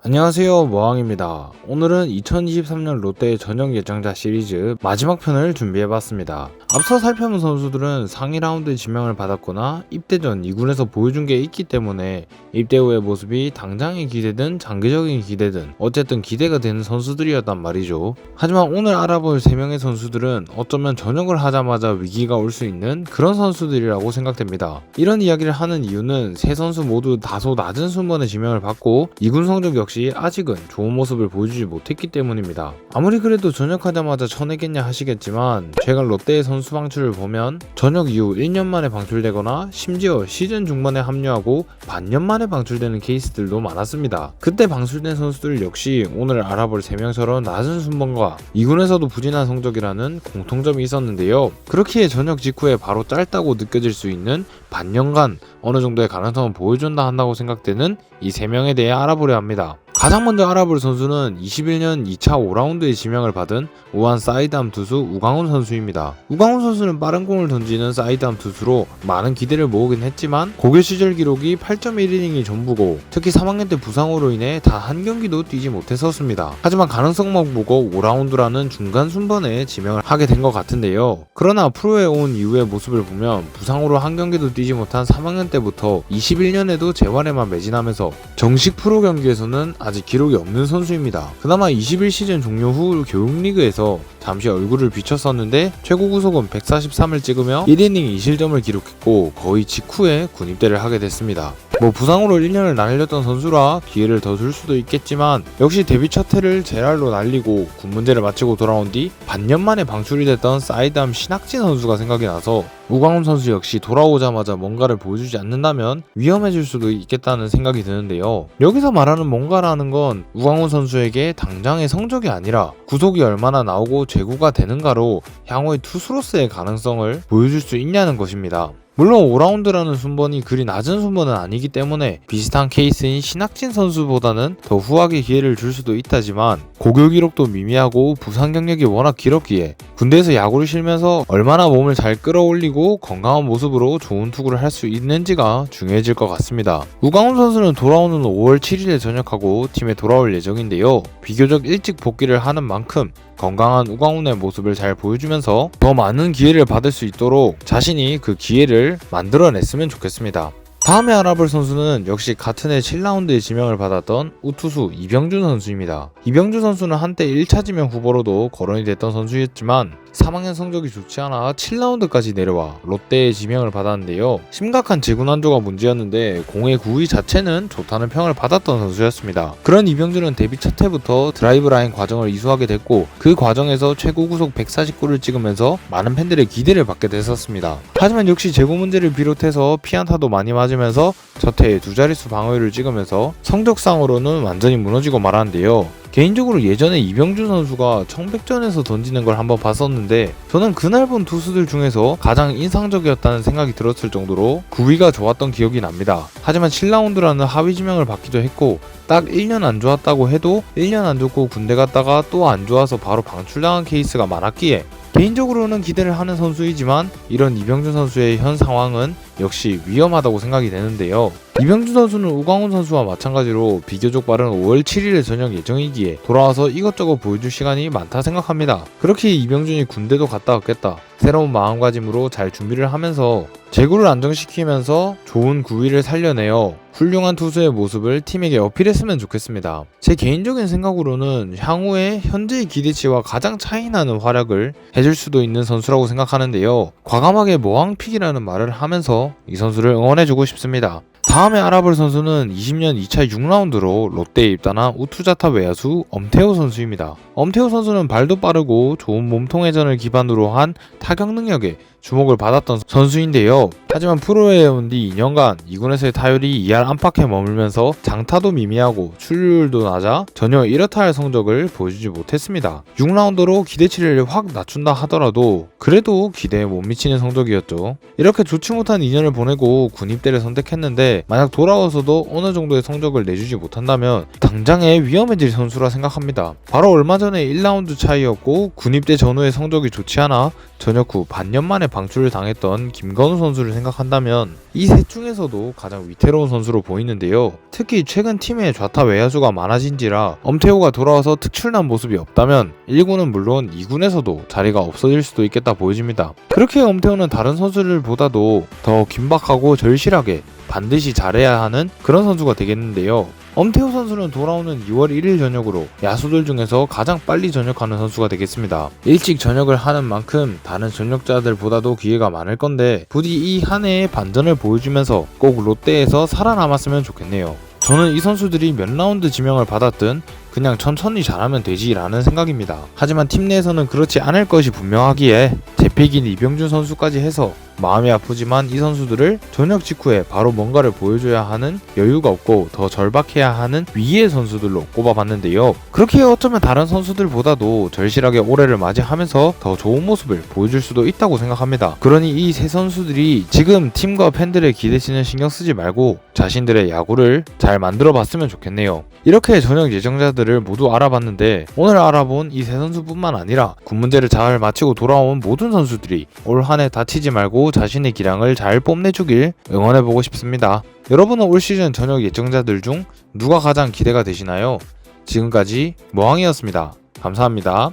안녕하세요, 모항입니다. 오늘은 2023년 롯데의 전역 예정자 시리즈 마지막 편을 준비해봤습니다. 앞서 살펴본 선수들은 상위 라운드에 지명을 받았거나 입대 전 2군에서 보여준 게 있기 때문에 입대 후의 모습이 당장의 기대든 장기적인 기대든 어쨌든 기대가 되는 선수들이었단 말이죠. 하지만 오늘 알아볼 3명의 선수들은 어쩌면 전역을 하자마자 위기가 올 수 있는 그런 선수들이라고 생각됩니다. 이런 이야기를 하는 이유는 세 선수 모두 다소 낮은 순번에 지명을 받고 2군 성적 역시 아직은 좋은 모습을 보여주지 못했기 때문입니다. 아무리 그래도 전역하자마자 쳐내겠냐 하시겠지만 최근 롯데의 선수 방출을 보면 전역 이후 1년 만에 방출되거나 심지어 시즌 중반에 합류하고 반년 만에 방출되는 케이스들도 많았습니다. 그때 방출된 선수들 역시 오늘 알아볼 3명처럼 낮은 순번과 2군에서도 부진한 성적이라는 공통점이 있었는데요. 그렇기에 전역 직후에 바로 짧다고 느껴질 수 있는 반년간 어느 정도의 가능성을 보여준다 한다고 생각되는 이 3명에 대해 알아보려 합니다. 가장 먼저 알아볼 선수는 21년 2차 5라운드에 지명을 받은 우한 사이드암 투수 우광훈 선수입니다. 우광훈 선수는 빠른 공을 던지는 사이드암 투수로 많은 기대를 모으긴 했지만 고교 시절 기록이 8.1이닝이 전부고 특히 3학년 때 부상으로 인해 단 한 경기도 뛰지 못했었습니다. 하지만 가능성만 보고 5라운드라는 중간 순번에 지명을 하게 된 것 같은데요. 그러나 프로에 온 이후의 모습을 보면 부상으로 한 경기도 뛰지 못한 3학년 때부터 21년에도 재활에만 매진하면서 정식 프로 경기에서는 아직 기록이 없는 선수입니다. 그나마 21시즌 종료 후 교육리그에서 잠시 얼굴을 비쳤었는데 최고 구속은 143을 찍으며 1이닝 2실점을 기록했고 거의 직후에 군입대를 하게 됐습니다. 부상으로 1년을 날렸던 선수라 기회를 더 줄 수도 있겠지만 역시 데뷔 첫 해를 제랄로 날리고 군 문제를 마치고 돌아온 뒤 반년 만에 방출이 됐던 사이드암 신학진 선수가 생각이 나서 우광훈 선수 역시 돌아오자마자 뭔가를 보여주지 않는다면 위험해질 수도 있겠다는 생각이 드는데요. 여기서 말하는 뭔가라는 건 우광훈 선수에게 당장의 성적이 아니라 구속이 얼마나 나오고 재구가 되는가로 향후의 투수로서의 가능성을 보여줄 수 있냐는 것입니다. 물론 5라운드라는 순번이 그리 낮은 순번은 아니기 때문에 비슷한 케이스인 신학진 선수보다는 더 후하게 기회를 줄 수도 있다지만 고교 기록도 미미하고 부상 경력이 워낙 길었기에 군대에서 야구를 쉬면서 얼마나 몸을 잘 끌어올리고 건강한 모습으로 좋은 투구를 할 수 있는지가 중요해질 것 같습니다. 우광훈 선수는 돌아오는 5월 7일에 전역하고 팀에 돌아올 예정인데요. 비교적 일찍 복귀를 하는 만큼 건강한 우광훈의 모습을 잘 보여주면서 더 많은 기회를 받을 수 있도록 자신이 그 기회를 만들어냈으면 좋겠습니다. 다음에 알아볼 선수는 역시 같은 해 7라운드에 지명을 받았던 우투수 이병준 선수입니다. 이병준 선수는 한때 1차 지명 후보로도 거론이 됐던 선수였지만 3학년 성적이 좋지 않아 7라운드까지 내려와 롯데에 지명을 받았는데요. 심각한 제구난조가 문제였는데 공의 구위 자체는 좋다는 평을 받았던 선수였습니다. 그런 이병준은 데뷔 첫 해부터 드라이브 라인 과정을 이수하게 됐고 그 과정에서 최고 구속 149를 찍으면서 많은 팬들의 기대를 받게 됐었습니다. 하지만 역시 제구 문제를 비롯해서 피안타도 많이 맞으면서 첫 해에 2자릿수 방어율을 찍으면서 성적상으로는 완전히 무너지고 말았는데요. 개인적으로 예전에 이병준 선수가 청백전에서 던지는 걸 한번 봤었는데 저는 그날 본 투수들 중에서 가장 인상적이었다는 생각이 들었을 정도로 구위가 좋았던 기억이 납니다. 하지만 7라운드라는 하위 지명을 받기도 했고 딱 1년 안 좋았다고 해도 1년 안 좋고 군대 갔다가 또 안 좋아서 바로 방출당한 케이스가 많았기에 개인적으로는 기대를 하는 선수이지만 이런 이병준 선수의 현 상황은 역시 위험하다고 생각이 되는데요. 이병준 선수는 우광훈 선수와 마찬가지로 비교적 빠른 5월 7일에 전역 예정이기에 돌아와서 이것저것 보여줄 시간이 많다 생각합니다. 그렇게 이병준이 군대도 갔다 왔겠다. 새로운 마음가짐으로 잘 준비를 하면서 제구를 안정시키면서 좋은 구위를 살려내어 훌륭한 투수의 모습을 팀에게 어필했으면 좋겠습니다. 제 개인적인 생각으로는 향후에 현재의 기대치와 가장 차이나는 활약을 해줄 수도 있는 선수라고 생각하는데요. 과감하게 모항픽이라는 말을 하면서 이 선수를 응원해주고 싶습니다. 다음에 알아볼 선수는 20년 2차 6라운드로 롯데에 입단한 우투자타 외야수 엄태호 선수입니다. 엄태호 선수는 발도 빠르고 좋은 몸통 회전을 기반으로 한 타격 능력에 주목을 받았던 선수인데요. 하지만 프로에 온 뒤 2년간 2군에서의 타율이 2할 안팎에 머물면서 장타도 미미하고 출루율도 낮아 전혀 이렇다 할 성적을 보여주지 못했습니다. 6라운드로 기대치를 확 낮춘다 하더라도 그래도 기대에 못 미치는 성적이었죠. 이렇게 좋지 못한 2년을 보내고 군입대를 선택했는데 만약 돌아와서도 어느 정도의 성적을 내주지 못한다면 당장에 위험해질 선수라 생각합니다. 바로 얼마 전에 1라운드 차이였고 군입대 전후의 성적이 좋지 않아 전역 후 반년 만에 방출을 당했던 김건우 선수를 생각한다면 이 셋 중에서도 가장 위태로운 선수로 보이는데요. 특히 최근 팀의 좌타 외야수가 많아진지라 엄태호가 돌아와서 특출난 모습이 없다면 1군은 물론 2군에서도 자리가 없어질 수도 있겠다 보여집니다. 그렇게 엄태호는 다른 선수들 보다도 더 긴박하고 절실하게 반드시 잘해야 하는 그런 선수가 되겠는데요. 엄태호 선수는 돌아오는 2월 1일 저녁으로 야수들 중에서 가장 빨리 전역하는 선수가 되겠습니다. 일찍 전역을 하는 만큼 다른 전역자들보다도 기회가 많을 건데 부디 이 한 해의 반전을 보여주면서 꼭 롯데에서 살아남았으면 좋겠네요. 저는 이 선수들이 몇 라운드 지명을 받았든 그냥 천천히 잘하면 되지라는 생각입니다. 하지만 팀 내에서는 그렇지 않을 것이 분명하기에 재픽인 이병준 선수까지 해서 마음이 아프지만 이 선수들을 전역 직후에 바로 뭔가를 보여줘야 하는 여유가 없고 더 절박해야 하는 위의 선수들로 꼽아봤는데요. 그렇게 어쩌면 다른 선수들보다도 절실하게 올해를 맞이하면서 더 좋은 모습을 보여줄 수도 있다고 생각합니다. 그러니 이 세 선수들이 지금 팀과 팬들의 기대치는 신경 쓰지 말고 자신들의 야구를 잘 만들어 봤으면 좋겠네요. 이렇게 전역 예정자들을 모두 알아봤는데 오늘 알아본 이 세 선수뿐만 아니라 군 문제를 잘 마치고 돌아온 모든 선수들이 올 한 해 다치지 말고 자신의 기량을 잘 뽐내주길 응원해보고 싶습니다. 여러분은 올 시즌 전역 예정자들 중 누가 가장 기대가 되시나요? 지금까지 모항이었습니다. 감사합니다.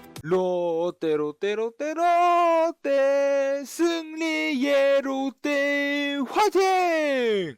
롯데 승리의 롯데 화이팅!